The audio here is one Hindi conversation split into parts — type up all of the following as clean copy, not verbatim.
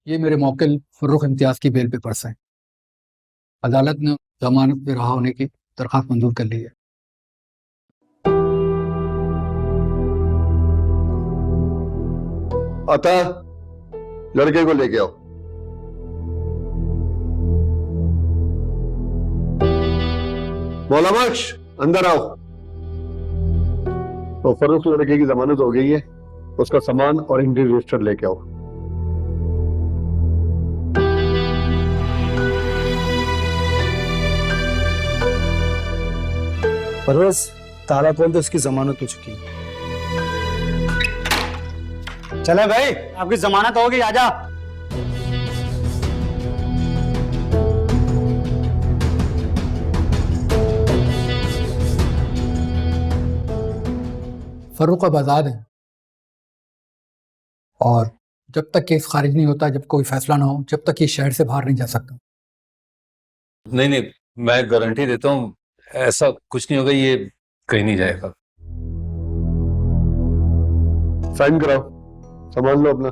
ये मेरे मौकिल फर्रुख इम्तियाज की बेल पेपर्स हैं। अदालत ने जमानत पे रहा होने की दरख्वास्त मंजूर कर ली है। आता, लड़के को लेके आओ। मौला बख्श, अंदर आओ। तो फर्रुख लड़के की जमानत हो गई है, उसका सामान और इंडी रजिस्टर लेके आओ। परवेज, ताला खोल दो, उसकी जमानत हो चुकी है। चले भाई, आपकी जमानत हो गई, आजा। फर्रुख अब आज़ाद है और जब तक केस खारिज नहीं होता, जब कोई फैसला ना हो, जब तक ये शहर से बाहर नहीं जा सकता। नहीं नहीं, मैं गारंटी देता हूँ ऐसा कुछ नहीं होगा, ये कहीं नहीं जाएगा। साइन कराओ, सामान लो अपना।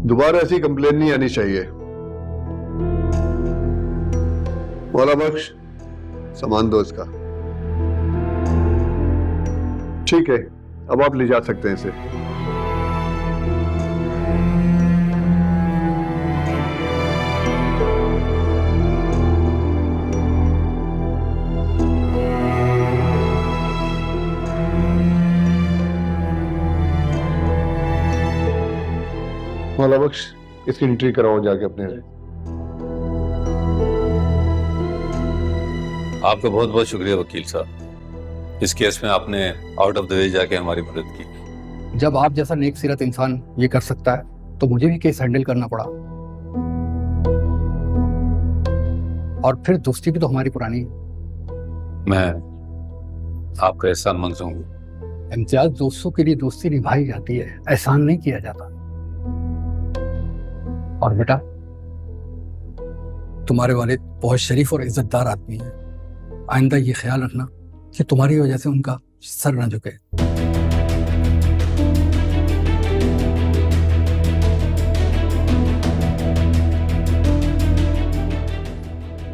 दोबारा ऐसी कंप्लेन नहीं आनी चाहिए। मौला बख्श, सामान दो इसका। ठीक है, अब आप ले जा सकते हैं इसे। मौला बख्श, इसकी एंट्री कराओ जाके अपने। आपका बहुत बहुत शुक्रिया वकील साहब, इस केस में आपने आउट ऑफ द वे जाके हमारी मदद की। जब आप जैसा नेक सीरत इंसान ये कर सकता है तो मुझे भी केस हैंडल करना पड़ा। और फिर दोस्ती भी तो हमारी पुरानी है। मैं आपका एहसान मंद हूँ। इम्तियाज, दोस्तों के लिए दोस्ती निभाई जाती है, एहसान नहीं किया जाता। और बेटा, तुम्हारे वालिद बहुत शरीफ और इज्जतदार आदमी हैं। आइंदा ये ख्याल रखना कि तुम्हारी वजह से उनका सर न झुके।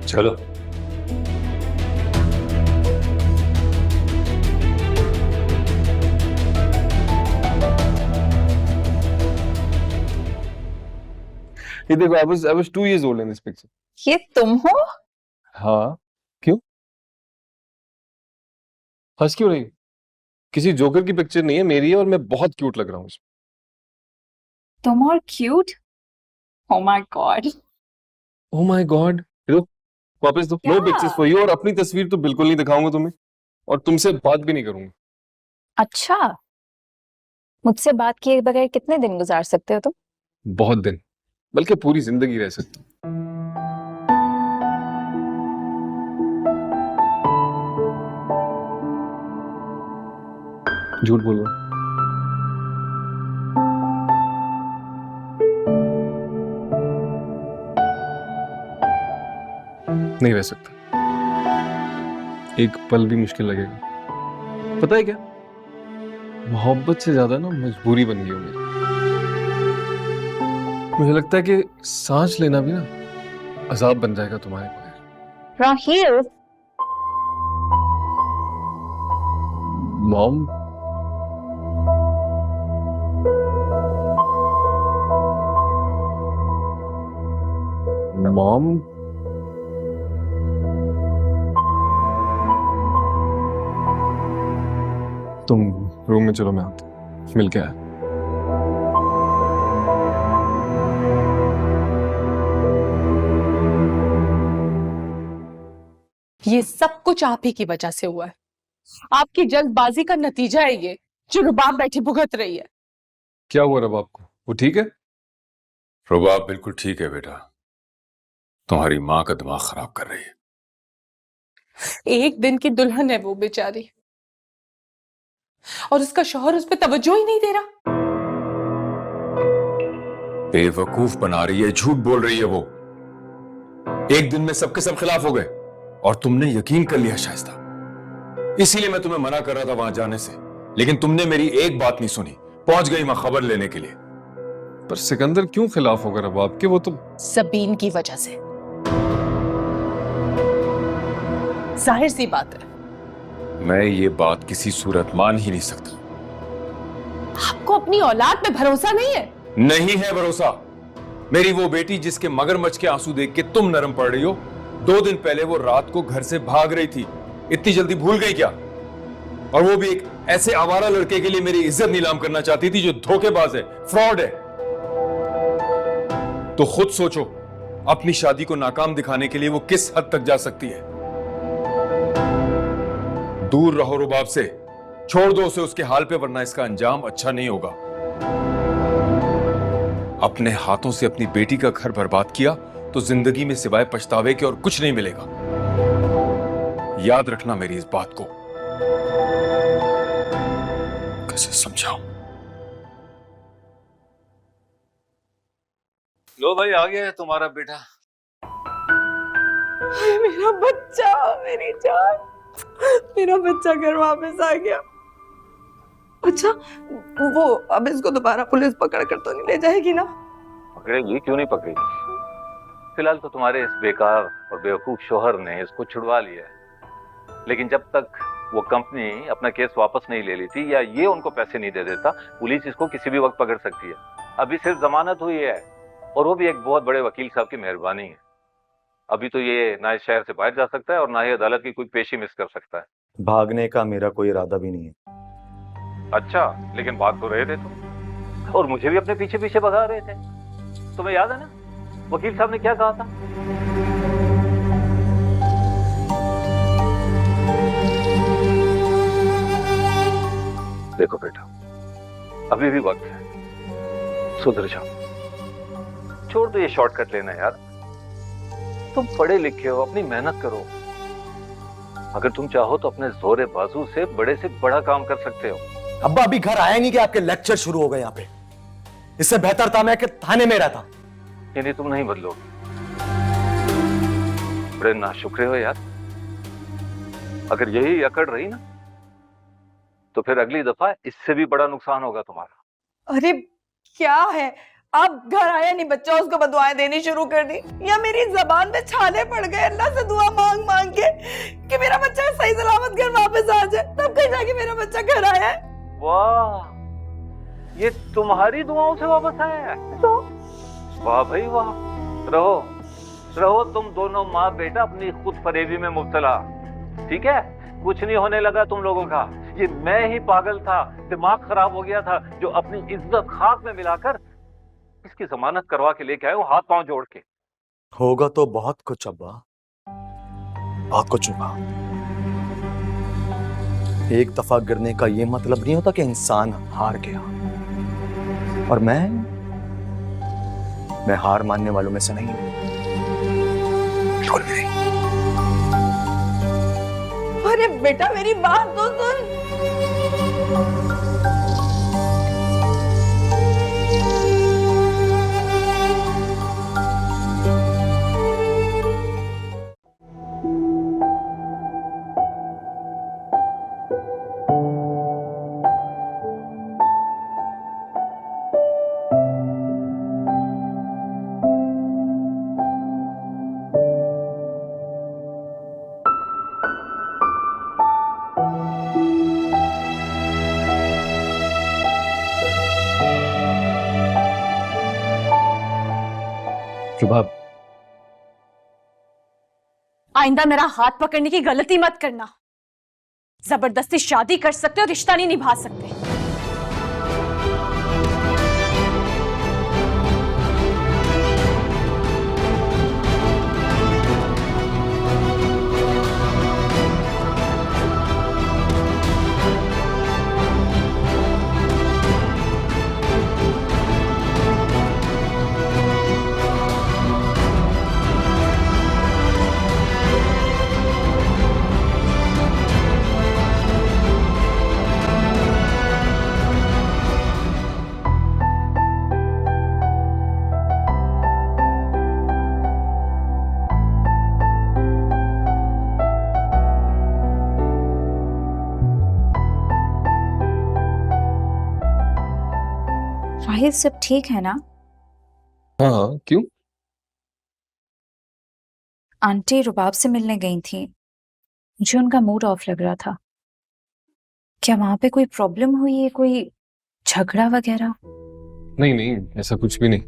चलो। ये देखो, I was 2 years old in this picture. ये तुम हो? हाँ, क्यों? हंस क्यों रही? किसी जोकर की पिक्चर नहीं है, मेरी है, और मैं बहुत क्यूट लग रहा हूँ इसमें। तुम और cute? Oh my God. Oh my God. दो, वापस दो। No pictures for you, और अपनी तस्वीर तो बिल्कुल नहीं दिखाऊंगा तुम्हें, और तुमसे बात भी नहीं करूंगा। अच्छा, मुझसे बात किए बगैर कितने दिन गुजार सकते हो तुम? बहुत दिन, बल्कि पूरी जिंदगी रह सकती। झूठ बोल रहा हूं। नहीं रह सकता, एक पल भी मुश्किल लगेगा। पता है क्या, मोहब्बत से ज्यादा ना मजबूरी बन गई हो मेरी। मुझे लगता है कि सांस लेना भी ना अजाब बन जाएगा तुम्हारे बगैर। राहिल, मॉम, मॉम, तुम रूम में चलो, मैं आता हूं, मिल के आया। ये सब कुछ आप ही की वजह से हुआ है। आपकी जल्दबाजी का नतीजा है ये, जो रुबाब बैठी भुगत रही है। क्या हुआ रबाब को? वो ठीक है? रुबाब बिल्कुल ठीक है बेटा, तुम्हारी माँ का दिमाग खराब कर रही है। एक दिन की दुल्हन है वो बेचारी, और उसका शौहर उस पर तवज्जो ही नहीं दे रहा। बेवकूफ बना रही है, झूठ बोल रही है वो। एक दिन में सबके सब खिलाफ हो गए और तुमने यकीन कर लिया शाइस्ता। इसीलिए मैं तुम्हें मना कर रहा था वहां जाने से, लेकिन तुमने मेरी एक बात नहीं सुनी, पहुंच गई मैं खबर लेने के लिए। पर सिकंदर क्यों खिलाफ होगा रबाब के? वो तो सबीन की वजह से। जाहिर सी बात है। मैं ये बात किसी सूरत मान ही नहीं सकता। आपको अपनी औलाद पे भरोसा नहीं है? नहीं है भरोसा। मेरी वो बेटी जिसके मगरमच्छ के आंसू देख के तुम नरम पड़ रही हो, 2 दिन पहले वो रात को घर से भाग रही थी, इतनी जल्दी भूल गई क्या? और वो भी एक ऐसे आवारा लड़के के लिए मेरी इज्जत नीलाम करना चाहती थी जो धोखेबाज है, फ्रॉड है। तो खुद सोचो, अपनी शादी को नाकाम दिखाने के लिए वो किस हद तक जा सकती है। दूर रहो रुबाब से, छोड़ दो उसे उसके हाल पे, वरना इसका अंजाम अच्छा नहीं होगा। अपने हाथों से अपनी बेटी का घर बर्बाद किया तो जिंदगी में सिवाय पछतावे के और कुछ नहीं मिलेगा। याद रखना मेरी इस बात को। कैसे समझाऊं? लो भाई, आ गया है तुम्हारा बेटा। मेरा बच्चा, मेरी जान, मेरा बच्चा घर वापस आ गया। अच्छा, वो अब इसको दोबारा पुलिस पकड़ कर तो नहीं ले जाएगी ना? पकड़ेगी, क्यों नहीं पकड़ेगी। फिलहाल तो तुम्हारे इस बेकार और बेवकूफ शोहर ने इसको छुड़वा लिया है, लेकिन जब तक वो कंपनी अपना केस वापस नहीं ले लेती या ये उनको पैसे नहीं दे देता, पुलिस इसको किसी भी वक्त पकड़ सकती है। अभी सिर्फ जमानत हुई है, और वो भी एक बहुत बड़े वकील साहब की मेहरबानी है। अभी तो ये ना इस शहर से बाहर जा सकता है और ना ही अदालत की कोई पेशी मिस कर सकता है। भागने का मेरा कोई इरादा भी नहीं है। अच्छा, लेकिन बात तो रहे थे तुम, और मुझे भी अपने पीछे पीछे भगा रहे थे। तुम्हें याद है ना वकील साहब ने क्या कहा था? देखो बेटा, अभी भी वक्त है, सुधर जाओ। छोड़ दो ये शॉर्टकट लेना यार। तुम पढ़े लिखे हो, अपनी मेहनत करो। अगर तुम चाहो तो अपने जोरे बाजू से बड़े बड़ा काम कर सकते हो। अब्बा अभी घर आया नहीं कि आपके लेक्चर शुरू हो गए यहाँ पे। इससे बेहतर था मैं कि थाने में रहता। यानी तुम नहीं बदलोगे? बड़े नाशुक्रे हो यार। अगर यही अकड़ रही ना, तो फिर अगली दफा इससे भी बड़ा नुकसान होगा तुम्हारा। अरे क्या है, अब घर आया नहीं बच्चा, उसको बदुआएं देनी शुरू कर दी, या मेरी जबान पे छाले पड़ गए अल्लाह से दुआ मांग मांग के कि मेरा बच्चा सही सलामत घर वापस आ जाए, तब कहीं जाके मेरा बच्चा घर आया है। वाह, ये तुम्हारी दुआओं से वापस आया है तो? वाह भाई वाह। रहो रहो तुम दोनों माँ बेटा अपनी खुद फरेबी में मुब्तला। ठीक है, कुछ नहीं होने लगा तुम लोगों का। ये मैं ही पागल था, दिमाग खराब हो गया था, जो अपनी इज्जत खाक में मिलाकर इसकी जमानत करवा के लेके आए हूं, हाथ पांव जोड़ के। होगा तो बहुत कुछ अब्बा, बहुत कुछ होगा। एक दफा गिरने का ये मतलब नहीं होता कि इंसान हार गया। और मैं हार मानने वालों में से नहीं हूं, बिल्कुल भी नहीं। अरे बेटा मेरी बात तो सुन। रुबाब, आइंदा मेरा हाथ पकड़ने की गलती मत करना। जबरदस्ती शादी कर सकते हो, रिश्ता नहीं निभा सकते। साहिल सब ठीक है ना? हाँ हाँ, क्यों? आंटी रुबाब से मिलने गई थी, मुझे उनका मूड ऑफ लग रहा था। क्या वहां पे कोई प्रॉब्लम हुई है, कोई झगड़ा वगैरह? नहीं नहीं, ऐसा कुछ भी नहीं।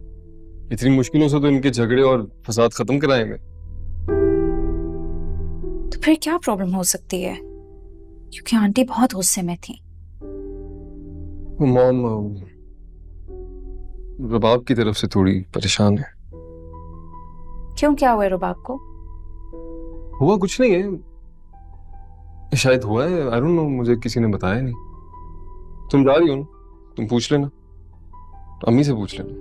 इतनी मुश्किलों से तो इनके झगड़े और फसाद खत्म कराए मैं। तो फिर क्या प्रॉब्लम हो सकती है? क्योंकि आंटी बहुत गुस्से में थी। मॉम रुबाब की तरफ से थोड़ी परेशान है। क्यों, क्या हुआ है रुबाब को? हुआ कुछ नहीं है, शायद हुआ है, आई डोंट नो, मुझे किसी ने बताया नहीं। तुम जा रही हो ना, तुम पूछ लेना, अम्मी से पूछ लेना,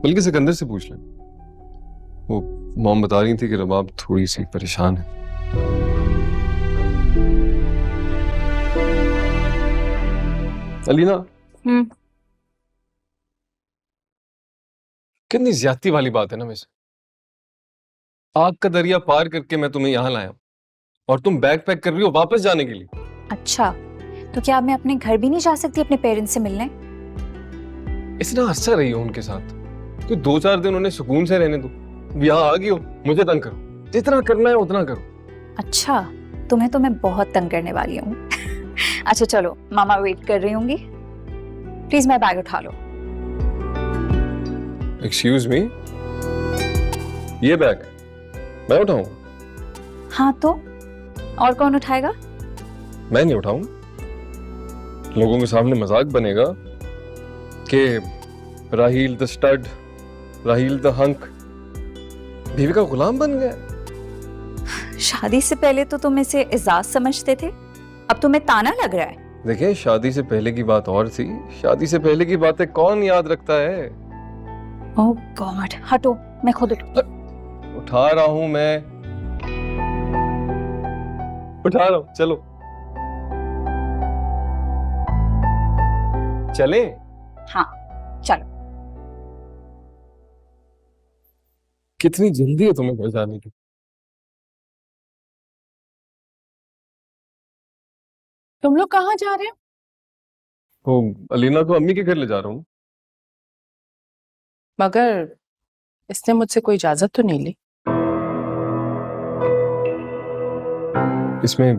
बल्कि सिकंदर से पूछ लेना। वो मॉम बता रही थी कि रुबाब थोड़ी सी परेशान है। अलीना, कितनी ज्यादती वाली बात है ना वैसे। आग का दरिया पार करके मैं तुम्हें यहाँ लाया और तुम बैग पैक कर रही हो वापस जाने के लिए। अच्छा, तो क्या मैं अपने घर भी नहीं जा सकती अपने पेरेंट्स से मिलने? इतना अच्छा रही हो उनके साथ, कोई 2-4 दिन उन्हें सुकून से रहने दो। यहाँ आ गई हो, मुझे तंग करो, जितना करना है उतना करो। अच्छा, तुम्हें तो मैं बहुत तंग करने वाली हूँ। अच्छा चलो, मामा वेट कर रही होंगी, प्लीज मेरा बैग उठा लो। एक्सक्यूज मी, ये बैग मैं उठाऊं? हाँ तो और कौन उठाएगा? मैं नहीं उठाऊंगा। लोगों के सामने मजाक बनेगा कि Raheel the stud, Raheel the hunk बीवी का गुलाम बन गया। शादी से पहले तो तुम इसे एजाज समझते थे, अब तुम्हें ताना लग रहा है। देखिए, शादी से पहले की बात और थी, शादी से पहले की बातें कौन याद रखता है। ओह गॉड, हटो, मैं खुद उठा रहा हूं मैं, उठा रहा हूं, चलो चले। हाँ चलो। कितनी जल्दी है तुम्हें घर जाने की? तुम लोग कहाँ जा रहे हो? तो अलीना को अम्मी के घर ले जा रहा हूँ। मगर इसने मुझसे कोई इजाजत तो नहीं ली। इसमें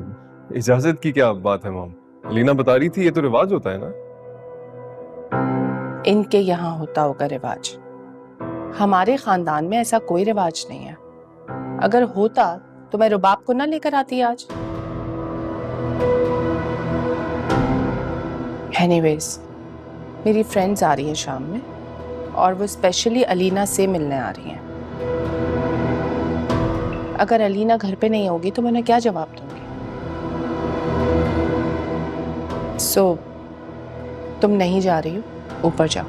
इजाजत की क्या बात है मॉम? अलीना बता रही थी ये तो रिवाज होता है ना। इनके यहाँ होता होगा रिवाज, हमारे खानदान में ऐसा कोई रिवाज नहीं है। अगर होता तो मैं रुबाब को ना लेकर आती आज। एनीवेज, मेरी फ्रेंड्स आ रही हैं शाम में और वो स्पेशली अलीना से मिलने आ रही हैं। अगर अलीना घर पे नहीं होगी तो मैं उन्हें क्या जवाब दूंगी? सो तुम नहीं जा रही हो, ऊपर जाओ,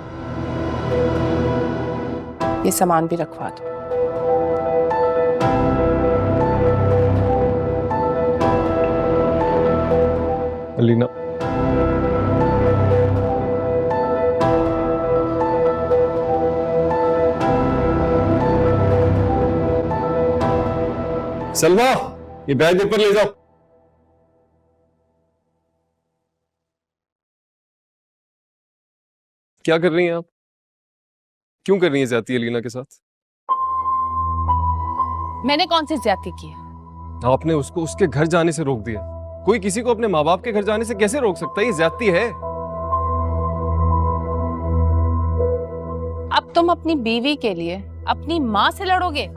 ये सामान भी रखवा दो। अलीना, सलमा, ये बैग ऊपर ले जाओ। क्या कर रही हैं आप? क्यों कर रही हैं ज्यादती अलीना के साथ? मैंने कौन सी ज्यादती की है? आपने उसको उसके घर जाने से रोक दिया। कोई किसी को अपने माँ बाप के घर जाने से कैसे रोक सकता है? ये ज्यादती है। अब तुम अपनी बीवी के लिए अपनी माँ से लड़ोगे?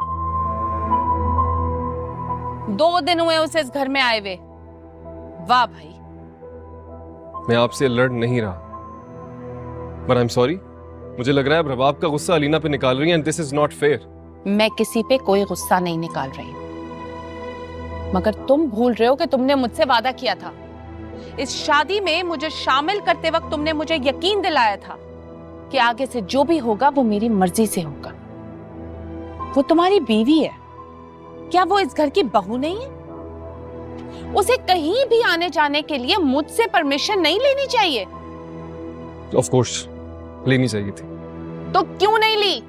2 दिन हुए उसे इस घर में आए हुए। वाह भाई। मैं आपसे लड़ नहीं रहा, बट आई एम सॉरी। मुझे लग रहा है अब रबाब का गुस्सा अलीना पे निकाल रही है, and this is not fair. मैं किसी पे कोई गुस्सा नहीं निकाल रही हूं, मगर तुम भूल रहे हो कि तुमने मुझसे वादा किया था। इस शादी में मुझे शामिल करते वक्त तुमने मुझे यकीन दिलाया था कि आगे से जो भी होगा वो मेरी मर्जी से होगा। वो तुम्हारी बीवी है, क्या वो इस घर की बहू नहीं है? उसे कहीं भी आने जाने के लिए मुझसे परमिशन नहीं लेनी चाहिए? ऑफ कोर्स लेनी चाहिए थी। तो क्यों नहीं ली?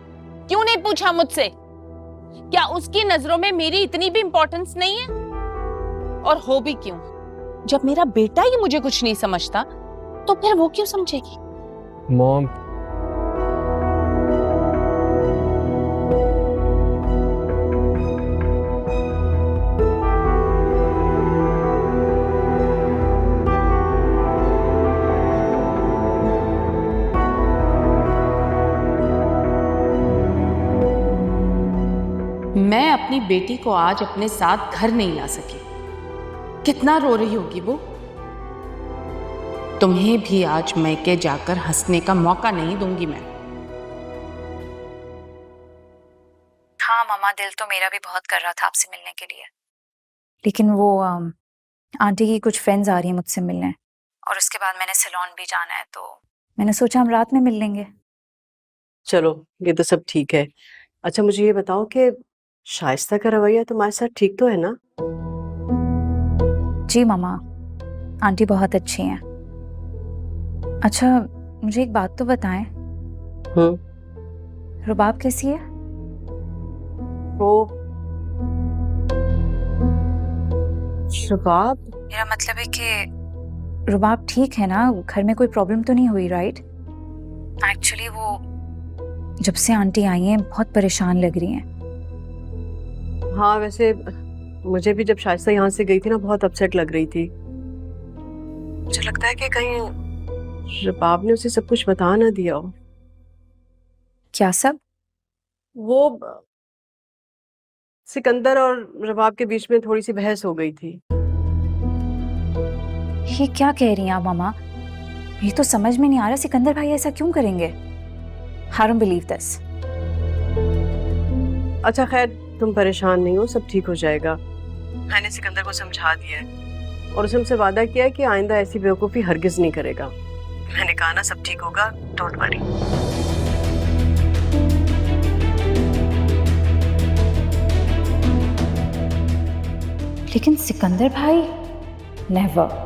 क्यों नहीं पूछा मुझसे? क्या उसकी नजरों में मेरी इतनी भी इंपॉर्टेंस नहीं है? और हो भी क्यों? जब मेरा बेटा ही मुझे कुछ नहीं समझता तो फिर वो क्यों समझेगी? मॉम, अपनी बेटी को आज अपने साथ घर नहीं ला सकी। कितना रो रही होगी वो। तुम्हें भी आज मैके जाकर हंसने का मौका नहीं दूंगी मैं। हाँ मामा, दिल तो मेरा भी बहुत कर रहा था आपसे मिलने के लिए, लेकिन वो आंटी की कुछ फ्रेंड्स आ रही हैं मुझसे मिलने, और उसके बाद मैंने सैलून भी जाना है, तो मैंने सोचा हम रात में मिल लेंगे। चलो ये तो सब ठीक है। अच्छा मुझे ये बताओ कि शाइस्ता का रवैया तुम्हारे साथ ठीक तो है ना? जी मामा, आंटी बहुत अच्छी हैं। अच्छा मुझे एक बात तो बताएं, रुबाब कैसी है? वो रुबाब? मेरा मतलब है कि रुबाब ठीक है ना, घर में कोई प्रॉब्लम तो नहीं हुई, राइट? एक्चुअली वो जब से आंटी आई हैं बहुत परेशान लग रही हैं। हाँ वैसे मुझे भी जब शाइस्ता यहाँ से गई थी ना बहुत अपसेट लग रही थी। मुझे लगता है कि कहीं रुबाब ने उसे सब कुछ बता ना दिया हो। क्या सब? वो सिकंदर और रुबाब के बीच में थोड़ी सी बहस हो गई थी। ये क्या कह रही हैं आप मामा? ये तो समझ में नहीं आ रहा, सिकंदर भाई ऐसा क्यों करेंगे? I don't believe this. अच्छा खैर तुम परेशान नहीं हो, सब ठीक हो जाएगा। मैंने सिकंदर को समझा दिया है और उसे हमसे वादा किया है कि आइंदा ऐसी बेवकूफ़ी हरगिज नहीं करेगा। मैंने कहा ना सब ठीक होगा, डोंट वरी। लेकिन सिकंदर भाई नेवर।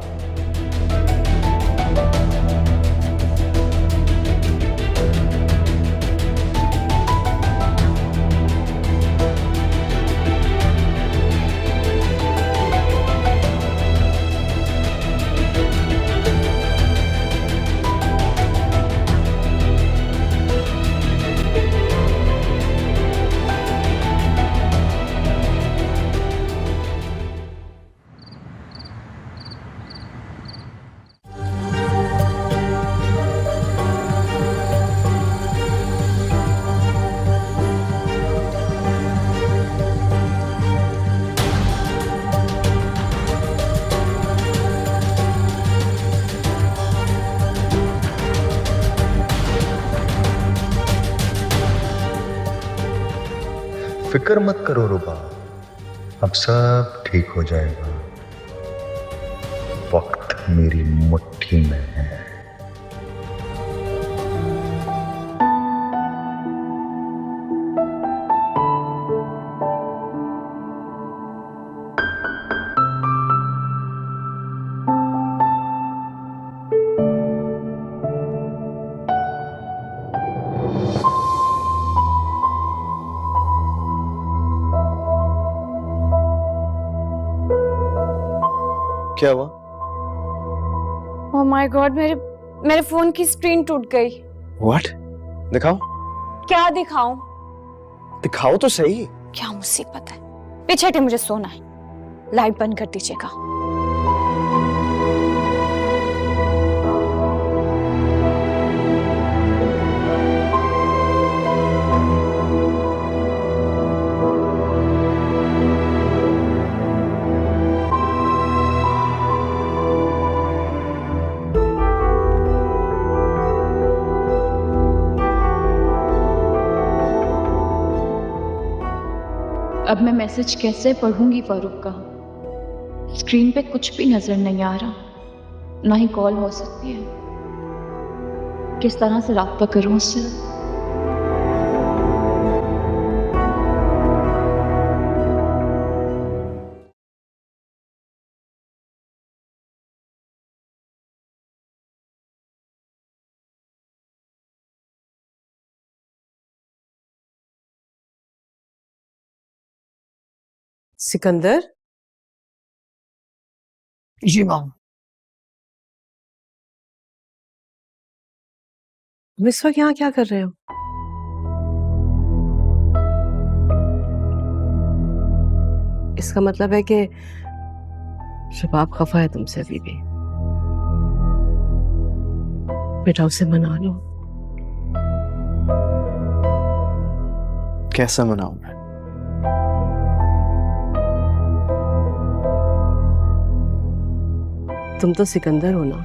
फिक्र मत करो रुबा, अब सब ठीक हो जाएगा। वक्त मेरी मुट्ठी में है। क्या हुआ? ओह माय गॉड, मेरे फोन की स्क्रीन टूट गई। What? दिखाओ। क्या दिखाऊं? दिखाओ तो सही। क्या मुसीबत है? पीछे हटे, मुझे सोना है। लाइट बंद कर दीजिएगा। अब मैं मैसेज कैसे पढ़ूंगी फारूक का? स्क्रीन पे कुछ भी नजर नहीं आ रहा, ना ही कॉल हो सकती है। किस तरह से राब्ता करूं उससे? सिकंदर? जी माम। तुम इस वक्त यहाँ क्या कर रहे हो? इसका मतलब है कि शबाब खफा है तुमसे अभी भी। बेटा उसे मना लो। कैसा मनाऊं मैं? तुम तो सिकंदर हो ना,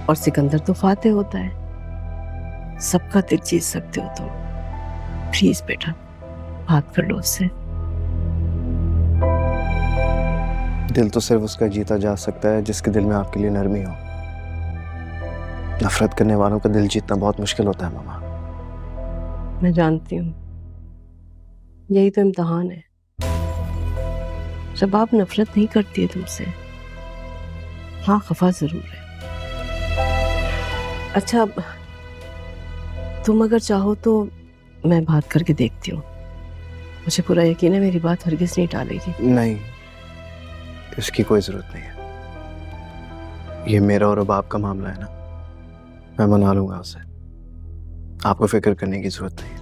और सिकंदर तो फातेह होता है, सबका दिल जीत सकते हो तुम। प्लीज बेटा बात कर लो उससे। दिल तो सिर्फ उसका जीता जा सकता है जिसके दिल में आपके लिए नरमी हो। नफरत करने वालों का दिल जीतना बहुत मुश्किल होता है मामा। मैं जानती हूँ, यही तो इम्तिहान है। जब आप नफरत नहीं करती है तुमसे, हाँ खफा जरूर है। अच्छा तुम अगर चाहो तो मैं बात करके देखती हूँ, मुझे पूरा यकीन है मेरी बात हरगिज नहीं टालेगी। नहीं, इसकी कोई जरूरत नहीं है। ये मेरा और रुबाब का मामला है ना, मैं मना लूंगा उसे। आपको फिक्र करने की जरूरत नहीं है।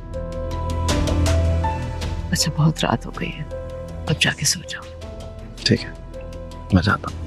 अच्छा बहुत रात हो गई है, अब जाके सो जाओ। ठीक है, मैं जाता हूँ।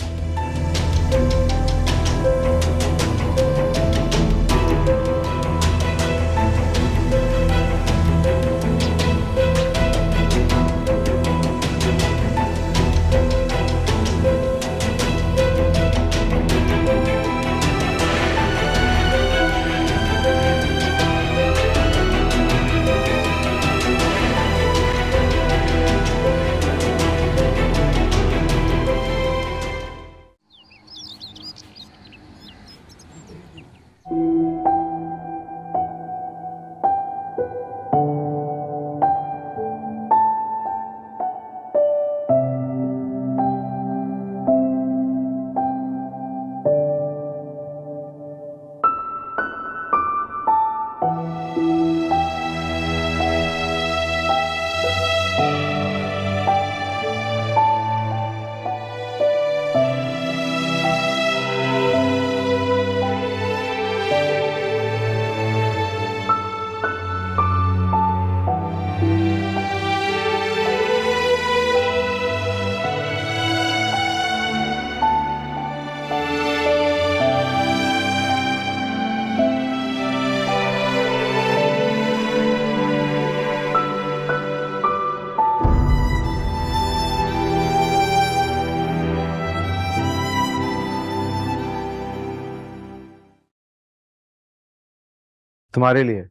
तुम्हारे लिए।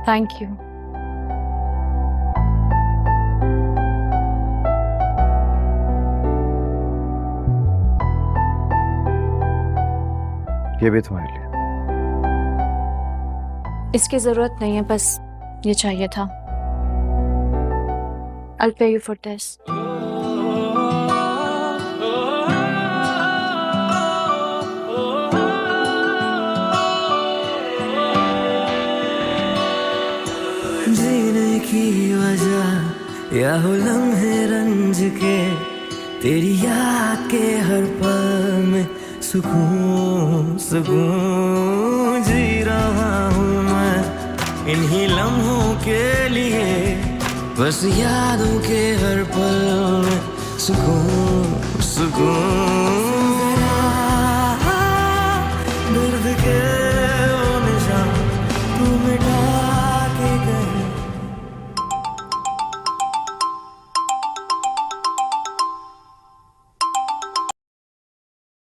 Thank you. ये भी तुम्हारे लिए। इसकी जरूरत नहीं है, बस ये चाहिए था। I'll pay you for this. जीने की वजह या हो लम्हे रंज के, तेरी याद के हर पल में सुकून सुकून जी रहा हूँ मैं इन्हीं लम्हों के लिए, बस यादों के हर पल में सुकून सुकून। दर्द के वो निशान तू मिटा के गए।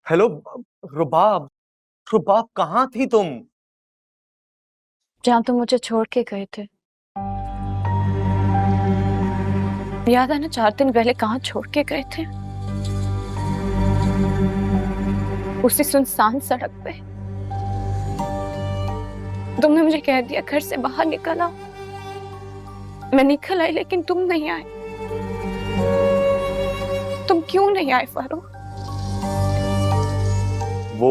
हेलो रुबाब, रुबाब कहाँ थी तुम? जहाँ तुम मुझे छोड़ के गए थे। याद है ना 4 दिन पहले कहाँ छोड़ के गए थे? उसी सुनसान सड़क पे। तुमने मुझे कह दिया घर से बाहर निकल आओ। मैं निकल आई लेकिन तुम नहीं आए। तुम क्यों नहीं आए फारूक? वो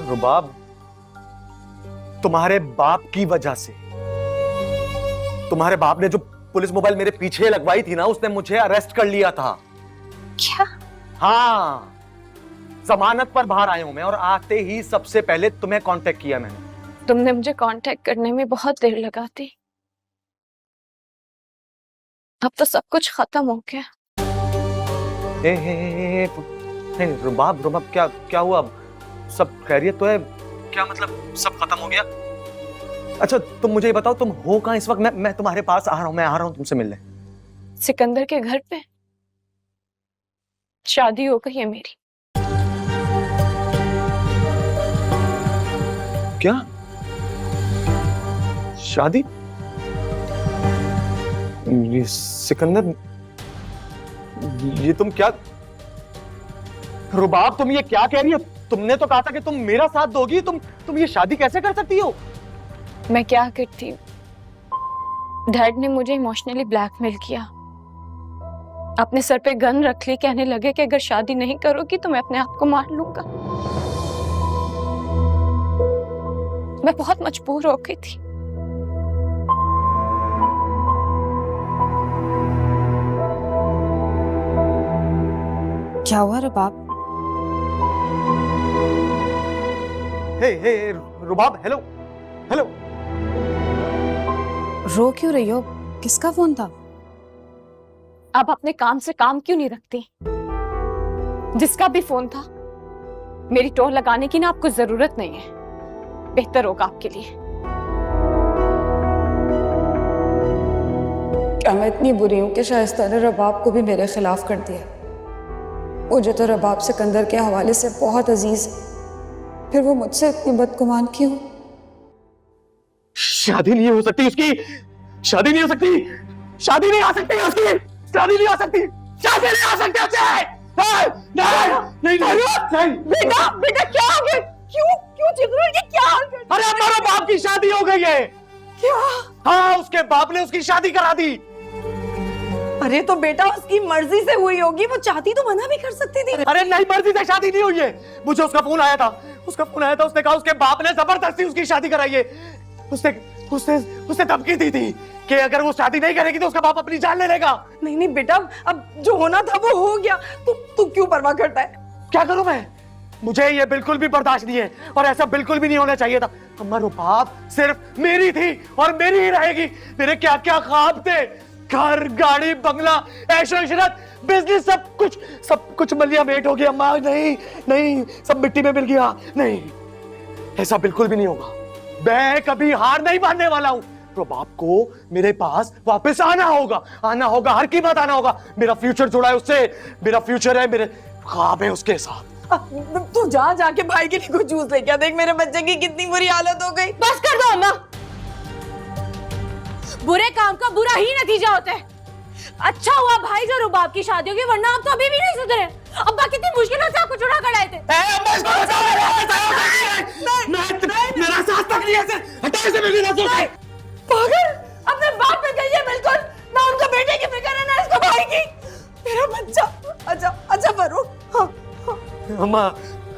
रुबाब तुम्हारे बाप की वजह से। तुम्हारे बाप ने जो पुलिस मोबाइल मेरे पीछे लगवाई थी ना, उसने मुझे अरेस्ट कर लिया था। क्या? हाँ, जमानत पर बाहर आया हूं मैं, और आते ही सबसे पहले तुम्हें कांटेक्ट किया मैंने। तुमने मुझे कांटेक्ट करने में बहुत देर लगा दी। अब तो सब कुछ खत्म हो गया। रुबाब, रुबाब क्या क्या हुआ? सब खैरियत तो है? क्या मतलब सब खत्म हो गया? अच्छा तुम मुझे ये बताओ, तुम हो कहाँ इस वक्त? मैं तुम्हारे पास आ रहा हूँ, मैं आ रहा हूँ तुमसे मिलने। सिकंदर के घर पे। शादी हो गई है मेरी। क्या शादी? ये सिकंदर, ये तुम क्या रुबाब, तुम ये क्या कह रही हो? तुमने तो कहा था कि तुम मेरा साथ दोगी। तुम ये शादी कैसे कर सकती हो? मैं क्या करती? डैड ने मुझे इमोशनली ब्लैकमेल किया, अपने सर पे गन रख ली, कहने लगे कि अगर शादी नहीं करोगी तो मैं अपने आप को मार लूंगा। मैं बहुत मजबूर हो गई थी। क्या हुआ रुबाब? हे रुबाब, हेलो हेलो। रो क्यों रही हो? किसका फोन था? अब अपने काम से काम क्यों नहीं रखती? जिसका भी फोन था, मेरी टोर लगाने की ना आपको जरूरत नहीं है। बेहतर होगा आपके लिए। क्या मैं इतनी बुरी हूं कि शाइस्ता ने रबाब को भी मेरे खिलाफ कर दिया? मुझे तो रबाब सिकंदर के हवाले से बहुत अजीज है, फिर वो मुझसे इतनी बदगुमान क्यों? शादी नहीं हो सकती उसकी, शादी नहीं हो सकती, शादी नहीं आ सकती उसकी, शादी नहीं आ सकती, शादी नहीं आ सकती उससे। नहीं, बेटा बेटा क्या हो गया? क्यों चिल्ला रही है? क्या हाल है? अरे हमारे बाप की शादी हो गई है। क्या? हाँ, उसके बाप ने उसकी शादी करा दी। अरे तो बेटा उसकी मर्जी से हुई होगी, वो चाहती तो मना भी कर सकती थी। अरे नहीं, मर्जी से शादी नहीं हुई है। मुझे उसका फोन आया था, उसने कहा उसके बाप ने जबरदस्ती उसकी शादी कराई है। उसने धमकी दी थी कि अगर वो शादी नहीं करेगी तो उसका बाप अपनी जान ले लेगा। नहीं बेटा, अब जो होना था वो हो गया। तू क्यों परवाह करता है? क्या करूं मैं? मुझे ये बिल्कुल भी बर्दाश्त नहीं है और ऐसा बिल्कुल भी नहीं होना चाहिए था। हमारे बाप सिर्फ मेरी थी और मेरी ही रहेगी। मेरे क्या क्या ख्वाब थे, घर, गाड़ी, बंगला, ऐशो इशरत, बिजनेस, सब कुछ मलिया मेट हो गया। अम्मा नहीं, सब मिट्टी में मिल गया। नहीं, ऐसा बिल्कुल भी नहीं होगा। मैं कभी हार नहीं मानने वाला हूं। तो बाप को मेरे पास वापस आना होगा, हर कीमत आना होगा। मेरा फ्यूचर जुड़ा है उससे, मेरा फ्यूचर है, मेरे ख्वाब है उसके साथ। तू जाके भाई के लिए कुछ जूस लेके आ। देख मेरे बच्चे की कितनी बुरी हालत हो गई। बस कर दो अम्मा, बुरे काम का बुरा ही नतीजा होता है। अच्छा हुआ भाई जो रुबाब की शादी होगी, वरना आप तो अभी भी नहीं सुधरे। अब्बा कितनी मुश्किलों से आपको छुड़ा कर लाए थे। मेरा साथ तक नहीं है, हटाए से मेरी नजरों से। पागल, अपने बाप पे गई है बिल्कुल। ना उनका बेटे की फिक्र है, ना इसको भाई की। मेरा बच्चा। अच्छा फरूक। हाँ। अम्मा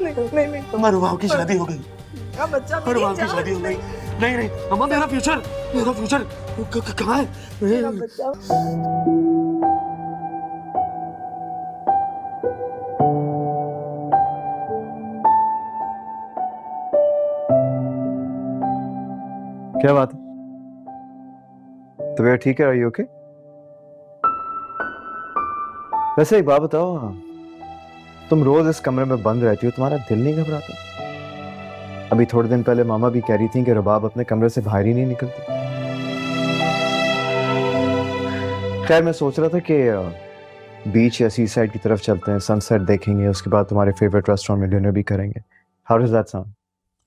नहीं हमारे बाप की शादी हो गई। मेरा बच्चा हमारे बाप की शादी हो गई। नहीं अम्मा, मेरा फ्यूचर कहाँ है? मेरा बच्चा। क्या बात है? तबीयत ठीक है? रही ओके? वैसे एक बात बताओ, तुम रोज इस कमरे में बंद रहती हो, तुम्हारा दिल नहीं घबराता? अभी थोड़े दिन पहले मामा भी कह रही थी कि रुबाब अपने कमरे से बाहर ही नहीं निकलती। खैर, मैं सोच रहा था कि बीच या सी साइड की तरफ चलते हैं, सनसेट देखेंगे, उसके बाद तुम्हारे फेवरेट रेस्टोरेंट में डिनर भी करेंगे। How does that sound?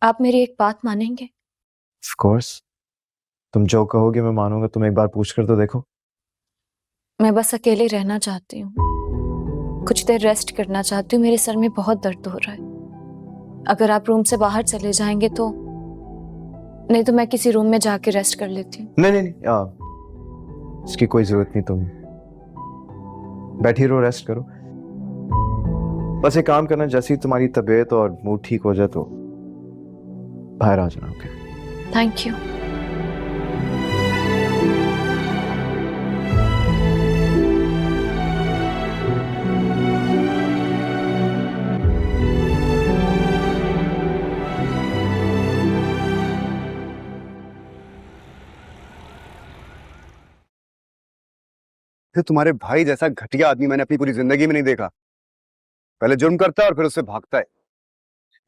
आप मेरी एक बात मानेंगे? ऑफ कोर्स, तुम जो कहोगे मैं मानूंगा। तुम एक बार पूछ कर तो देखो। मैं बस अकेले रहना चाहती हूँ, कुछ देर रेस्ट करना चाहती हूँ। मेरे सर में बहुत दर्द हो रहा है। अगर आप रूम से बाहर चले जाएंगे तो, नहीं तो मैं किसी रूम में जाके रेस्ट कर लेती हूँ। नहीं, इसकी कोई जरूरत नहीं। तुम बैठी रहो, रेस्ट करो। बस एक काम करना, जैसे ही तुम्हारी तबीयत और मूड ठीक हो जाए तो बाहर आ जाना। ओके? Thank you. तुम्हारे भाई जैसा घटिया आदमी मैंने अपनी पूरी जिंदगी में नहीं देखा। पहले जुर्म करता है और फिर उससे भागता है।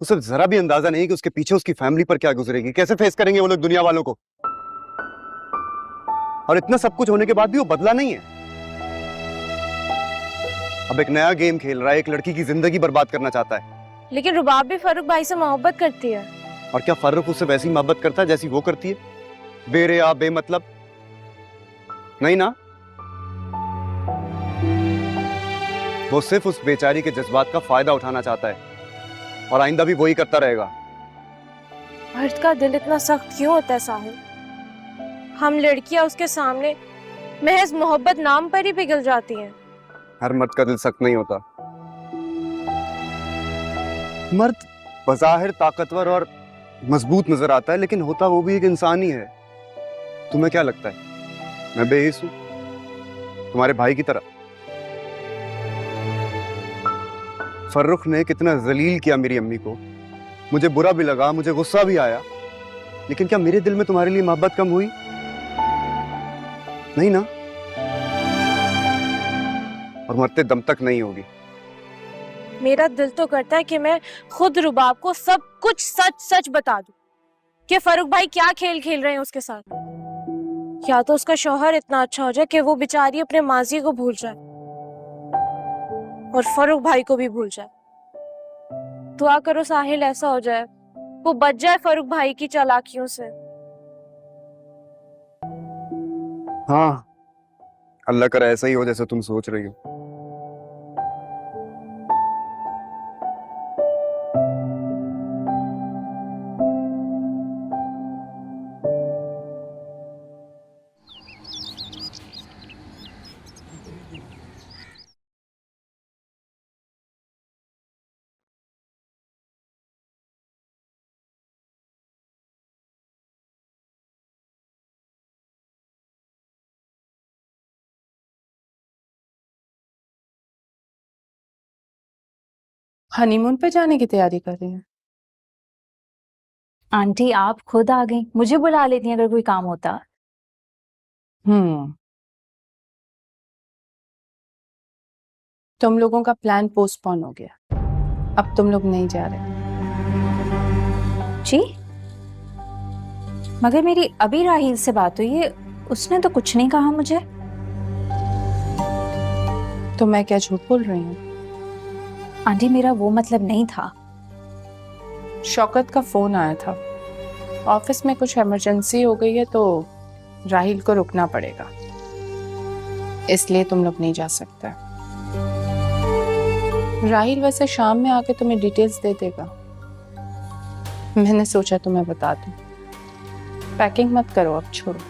उसे जरा भी अंदाजा नहीं कि उसके पीछे उसकी फैमिली पर क्या गुजरेगी, कैसे फेस करेंगे वो लोग दुनिया वालों को। और इतना सब कुछ होने के बाद भी वो बदला नहीं है। अब एक नया गेम खेल रहा है, एक लड़की की जिंदगी बर्बाद करना चाहता है। लेकिन रुबाब भी फारूक भाई से मोहब्बत करती है। और क्या फर्रुख उससे वैसी मोहब्बत करता है जैसी वो करती है, बेरिया बेमतलब? नहीं ना, वो सिर्फ उस बेचारी के जज्बात का फायदा उठाना चाहता है और आइंदा भी वही करता रहेगा। मर्द का दिल इतना सख्त क्यों होता है साहिल? हम लड़कियां उसके सामने महज मोहब्बत नाम पर ही पिघल जाती हैं। हर मर्द का दिल सख्त नहीं होता। मर्द बज़ाहिर ताकतवर और मजबूत नजर आता है, लेकिन होता वो भी एक इंसान ही है। तुम्हें क्या लगता है मैं बेहिस हूं तुम्हारे भाई की तरह? फर्रुख ने कितना जलील किया मेरी अम्मी को, मुझे बुरा भी लगा, मुझे गुस्सा भी आया, लेकिन क्या मेरे दिल में तुम्हारे लिए मोहब्बत कम हुई? नहीं ना, और मरते दम तक नहीं होगी। मेरा दिल तो करता है कि मैं खुद रुबाब को सब कुछ सच सच बता दूं कि फरूक भाई क्या खेल खेल रहे हैं उसके साथ। या तो उसका शौहर इतना अच्छा हो जाए कि वो बेचारी अपने माजी को भूल जाए और फरूक भाई को भी भूल जाए। दुआ करो साहिल ऐसा हो जाए, वो बच जाए फरूक भाई की चालाकियों से। हाँ, अल्लाह करे ऐसा ही हो जैसे तुम सोच रही हो। हनीमून पे जाने की तैयारी कर रही हैं? आंटी आप खुद आ गई, मुझे बुला लेती अगर कोई काम होता। तुम लोगों का प्लान पोस्टपोन हो गया, अब तुम लोग नहीं जा रहे। जी, मगर मेरी अभी राहील से बात हुई है, उसने तो कुछ नहीं कहा मुझे। तो मैं क्या झूठ बोल रही हूँ? आंटी मेरा वो मतलब नहीं था। शौकत का फोन आया था, ऑफिस में कुछ इमरजेंसी हो गई है तो राहील को रुकना पड़ेगा, इसलिए तुम लोग नहीं जा सकते। राहील वैसे शाम में आके तुम्हें डिटेल्स दे देगा, मैंने सोचा तुम्हें बता दूं। पैकिंग मत करो, अब छोड़ो।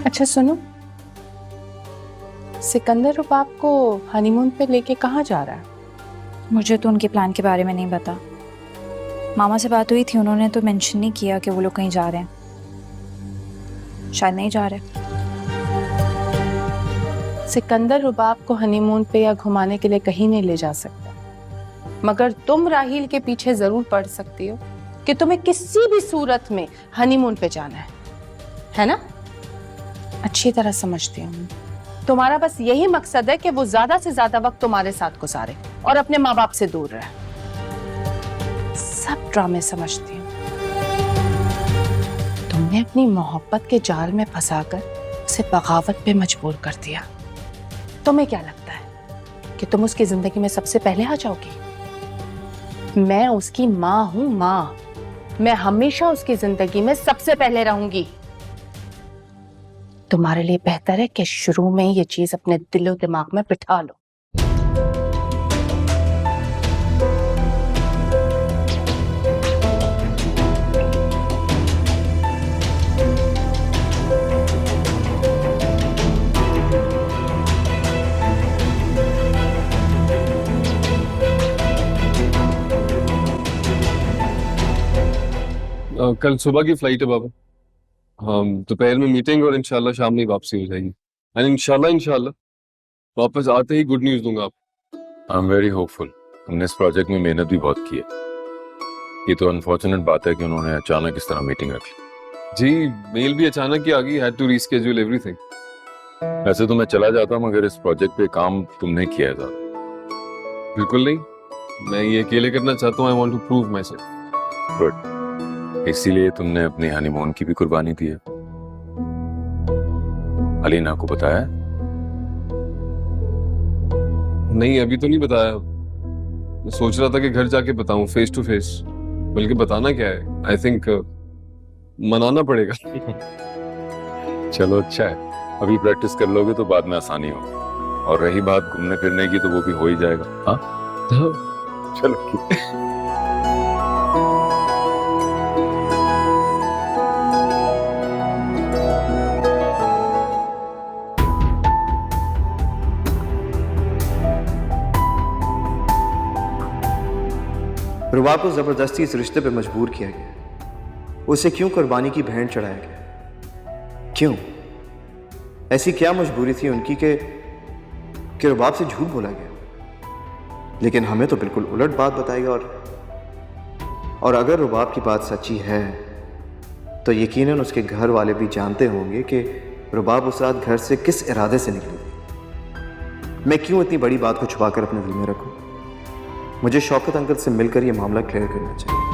अच्छा सुनो, सिकंदर रुबाब को हनीमून पे लेके कहाँ जा रहा है? मुझे तो उनके प्लान के बारे में नहीं पता। मामा से बात हुई थी, उन्होंने तो मेंशन नहीं किया कि वो लोग कहीं जा रहे हैं। शायद नहीं जा रहे। सिकंदर रुबाब को हनीमून पे या घुमाने के लिए कहीं नहीं ले जा सकता, मगर तुम राहील के पीछे जरूर पड़ सकती हो कि तुम्हें किसी भी सूरत में हनीमून पे जाना है ना? अच्छी तरह समझती हूँ। तुम्हारा बस यही मकसद है कि वो ज्यादा से ज्यादा वक्त तुम्हारे साथ गुजारे और अपने माँ बाप से दूर रहे। सब ड्रामे समझती हूँ। तुमने अपनी मोहब्बत के जाल में फंसाकर उसे बगावत पे मजबूर कर दिया। तुम्हें क्या लगता है कि तुम उसकी जिंदगी में सबसे पहले आ जाओगी? मैं उसकी माँ हूँ, माँ। मैं हमेशा उसकी जिंदगी में सबसे पहले रहूंगी। तुम्हारे लिए बेहतर है कि शुरू में ये चीज अपने दिलो दिमाग में बिठा लो। कल सुबह की फ्लाइट है बाबा। हाँ, दोपहर में मीटिंग और इंशाल्लाह शाम में वापसी हो जाएगी। एंड इंशाल्लाह वापस आते ही गुड न्यूज़ दूंगा आपको। I am very hopeful. हमने इस प्रोजेक्ट में मेहनत भी बहुत की है। ये तो अनफॉर्चुनेट बात है कि उन्होंने अचानक इस तरह मीटिंग रख ली। जी, मेल भी अचानक ही आ गई, हैड टू रीस्केड्यूल एवरीथिंग। वैसे तो मैं चला जाता मगर इस प्रोजेक्ट पे काम तुमने किया है ज्यादा। बिल्कुल नहीं, मैं ये अकेले करना चाहता हूँ। I want to prove myself. Good, इसीलिए तुमने अपने हनीमून की भी कुर्बानी दी है। अलीना को बताया? नहीं, अभी तो नहीं बताया। मैं सोच रहा था कि घर जाके बताऊं फेस टू फेस। बल्कि बताना क्या है, आई थिंक मनाना पड़ेगा। चलो अच्छा है, अभी प्रैक्टिस कर लोगे तो बाद में आसानी हो। और रही बात घूमने फिरने की, तो वो भी हो ही जाएगा। हाँ चलो ठीक है। रुबा को जबरदस्ती इस रिश्ते पे मजबूर किया गया। उसे क्यों कुर्बानी की भेंट चढ़ाया गया? क्यों? ऐसी क्या मजबूरी थी उनकी कि रुबाब से झूठ बोला गया? लेकिन हमें तो बिल्कुल उलट बात बताई। और अगर रुबाब की बात सच्ची है तो यकीनन उसके घर वाले भी जानते होंगे कि रुबाब उस रात घर से किस इरादे से निकली थी। मैं क्यों इतनी बड़ी बात को छुपाकर अपने दिल में रखूं? मुझे शौकत अंकल से मिलकर यह मामला क्लियर करना चाहिए।